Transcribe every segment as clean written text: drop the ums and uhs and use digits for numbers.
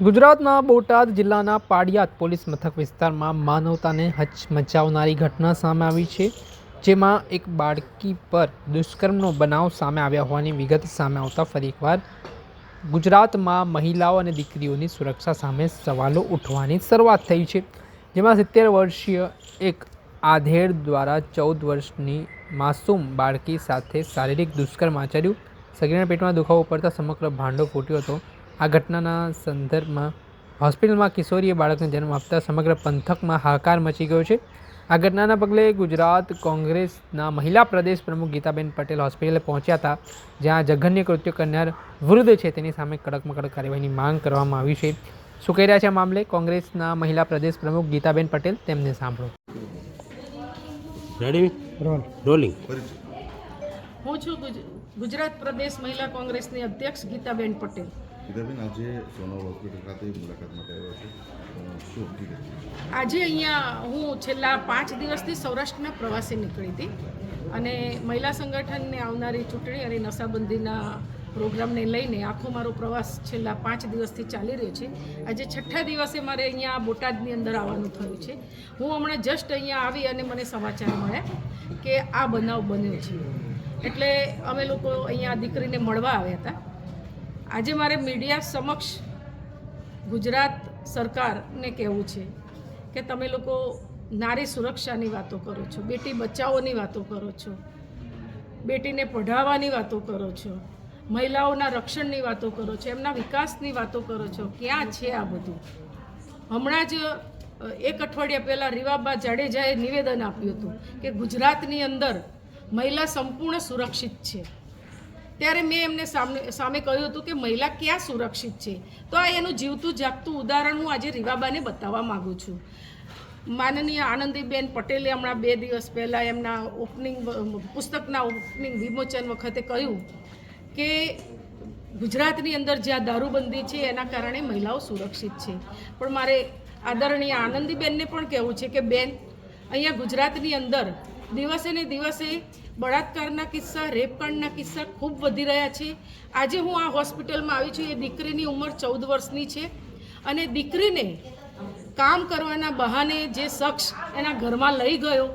ગુજરાતના બોટાદ જિલ્લાના પાડિયાદ પોલીસ મથક વિસ્તારમાં માનવતાને હચમચાવનારી ઘટના સામે આવી છે, જેમાં એક બાળકી પર દુષ્કર્મનો બનાવ સામે આવ્યા હોવાની વિગત સામે આવતા ફરી એકવાર ગુજરાતમાં મહિલાઓ અને દીકરીઓની સુરક્ષા સામે સવાલો ઉઠવાની શરૂઆત થઈ છે, જેમાં 70 વર્ષીય એક આધેડ દ્વારા 14 વર્ષની માસૂમ બાળકી સાથે શારીરિક દુષ્કર્મ આચર્યું. સગીરના પેટમાં દુખાવો પડતા સમગ્ર ભાંડો ફૂટ્યો હતો. આ ઘટનાના સંદર્ભમાં હોસ્પિટલમાં કિશોરીએ બાળકને જન્મ આપતા સમગ્ર પંથકમાં હાહાકાર મચી ગયો છે. આ ઘટનાના પગલે ગુજરાત કોંગ્રેસના મહિલા પ્રદેશ પ્રમુખ ગીતાબેન પટેલ હોસ્પિટલે પહોંચ્યા હતા, જ્યાં જઘન્ય કૃત્ય કરનાર વૃદ્ધ છે તેની સામે કડકમાં કડક કાર્યવાહીની માંગ કરવામાં આવી છે. શું કહી રહ્યા છે આ મામલે કોંગ્રેસના મહિલા પ્રદેશ પ્રમુખ ગીતાબેન પટેલ, તેમને સાંભળો. હું છું ગુજરાત પ્રદેશ મહિલા કોંગ્રેસની અધ્યક્ષ ગીતાબેન પટેલ. ગીતાબેન, આજે સોનલ હોસ્પિટલ ખાતે મુલાકાત માટે આવ્યો છે. શું હકીકત? આજે અહીંયા હું છેલ્લા 5 દિવસથી સૌરાષ્ટ્રના પ્રવાસે નીકળી હતી અને મહિલા સંગઠનને આવનારી ચૂંટણી અને નશાબંધીના પ્રોગ્રામને લઈને આખો મારો પ્રવાસ છેલ્લા 5 દિવસથી ચાલી રહ્યો છે. આજે 6થા દિવસે મારે અહીંયા બોટાદની અંદર આવવાનું થયું છે. હું હમણાં જસ્ટ અહીંયા આવી અને મને સમાચાર મળ્યા કે આ બનાવ બન્યો છે, એટલે અમે લોકો અહીંયા દીકરીને મળવા આવ્યા હતા. આજે મારે મીડિયા સમક્ષ ગુજરાત સરકારને કહેવું છે કે તમે લોકો નારી સુરક્ષાની વાતો કરો છો, બેટી બચાવોની વાતો કરો છો, બેટીને પઢાવવાની વાતો કરો છો, મહિલાઓના રક્ષણની વાતો કરો છો, એમના વિકાસની વાતો કરો છો. ક્યાં છે આ બધું? હમણાં જ 1 અઠવાડિયા પહેલાં રીવાબા જાડેજાએ નિવેદન આપ્યું હતું કે ગુજરાતની અંદર મહિલા સંપૂર્ણ સુરક્ષિત છે. ત્યારે મેં એમને સામે કહ્યું હતું કે મહિલા ક્યાં સુરક્ષિત છે? તો આ એનું જીવતું જાગતું ઉદાહરણ હું આજે રીવાબાને બતાવવા માગું છું. માનનીય આનંદીબેન પટેલે હમણાં 2 દિવસ પહેલાં એમના પુસ્તકના ઓપનિંગ વિમોચન વખતે કહ્યું કે ગુજરાતની અંદર જ્યાં દારૂબંધી છે એના કારણે મહિલાઓ સુરક્ષિત છે. પણ મારે આદરણીય આનંદીબેનને પણ કહેવું છે કે બેન, અહીંયા ગુજરાતની અંદર દિવસે ને દિવસે બળાત્કારના કિસ્સા, રેપકાંડના કિસ્સા ખૂબ વધી રહ્યા છે. આજે હું આ હોસ્પિટલમાં આવી છું, એ દીકરીની ઉંમર 14 વર્ષની છે અને દીકરીને કામ કરવાના બહાને જે શખ્સ એના ઘરમાં લઈ ગયો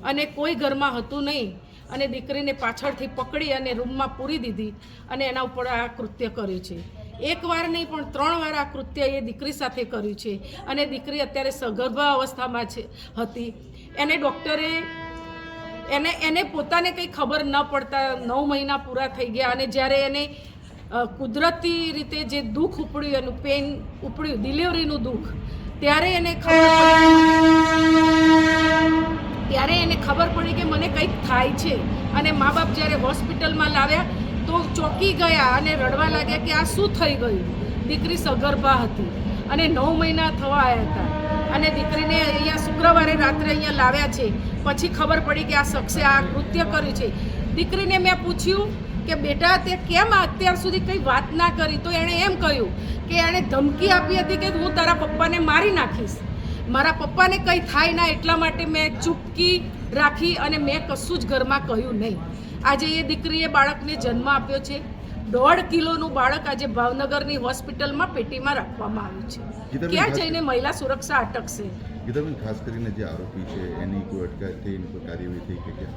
અને કોઈ ઘરમાં હતું નહીં અને દીકરીને પાછળથી પકડી અને રૂમમાં પૂરી દીધી અને એના ઉપર આ કૃત્ય કર્યું છે. 1 વાર નહીં પણ 3 વાર આ કૃત્ય એ દીકરી સાથે કર્યું છે અને દીકરી અત્યારે સગર્ભા અવસ્થામાં હતી. એને ડૉક્ટરે એને પોતાને કંઈ ખબર ન પડતા 9 મહિના પૂરા થઈ ગયા અને જ્યારે એને કુદરતી રીતે જે દુઃખ ઉપડ્યું, એનું પેઇન ઉપડ્યું, ડિલિવરીનું દુઃખ, ત્યારે એને ખબર પડી કે મને કંઈક થાય છે. અને મા બાપ જ્યારે હોસ્પિટલમાં લાવ્યા તો ચોંકી ગયા અને રડવા લાગ્યા કે આ શું થઈ ગયું. દીકરી સગર્ભા હતી અને 9 મહિના થવા આવ્યા હતા અને દીકરીને અહીંયા શુક્રવારે રાત્રે અહીંયા લાવ્યા છે. પછી ખબર પડી કે આ શખ્સે આ કૃત્ય કર્યું છે. દીકરીને મેં પૂછ્યું કે બેટા, તે કેમ અત્યાર સુધી કંઈ વાત ના કરી? તો એણે એમ કહ્યું કે એણે ધમકી આપી હતી કે હું તારા પપ્પાને મારી નાખીશ. મારા પપ્પાને કંઈ થાય ના એટલા માટે મેં ચૂપકી રાખી અને મેં કશું જ ઘરમાં કહ્યું નહીં. આજે એ દીકરીએ બાળકને જન્મ આપ્યો છે. 1.5 કિલોનું બાળક આજે ભાવનગરની હોસ્પિટલમાં પેટીમાં રાખવામાં આવ્યું છે. ક્યાં જઈને મહિલા સુરક્ષા અટકશે? ગીતાબેન, ખાસ કરીને જે આરોપી છે એની કોઈ અટકાયત થઈ, એની કોઈ કાર્યવાહી થઈ કે ક્યાં?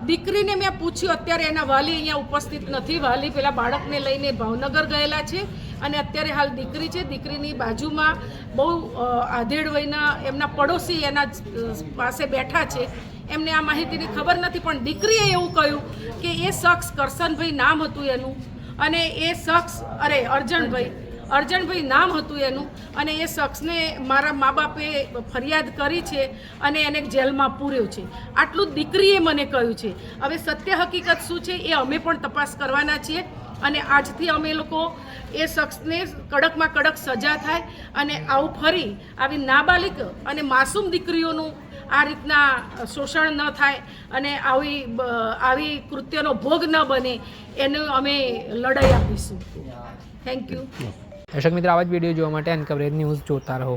દીકરીને મેં પૂછ્યું, અત્યારે એના વાલી અહીંયા ઉપસ્થિત નથી. વાલી પેલા બાળકને લઈને ભાવનગર ગયેલા છે અને અત્યારે હાલ દીકરી છે. દીકરીની બાજુમાં બહુ આધેડ વયના એમના પડોશી એના પાસે બેઠા છે. એમને આ માહિતીની ખબર નથી, પણ દીકરીએ એવું કહ્યું કે એ શખ્સ કરશનભાઈ નામ હતું એનું અને એ શખ્સ અર્જણભાઈ નામ હતું એનું અને એ શખ્સને મારા મા બાપે ફરિયાદ કરી છે અને એને જેલમાં પૂર્યો છે. આટલું જ દીકરીએ મને કહ્યું છે. હવે સત્ય હકીકત શું છે એ અમે પણ તપાસ કરવાના છીએ અને આજથી અમે લોકો એ શખ્સને કડકમાં કડક સજા થાય અને આવું ફરી આવી નાબાલિગ અને માસૂમ દીકરીઓનું આ રીતના શોષણ ન થાય અને આવી કૃત્યનો ભોગ ન બને એનું અમે લડાઈ આપીશું. Thank you. દર્શક મિત્રો, આવા જ વિડીયો જોવા માટે અનકવરેજ ન્યૂઝ જોતા રહો.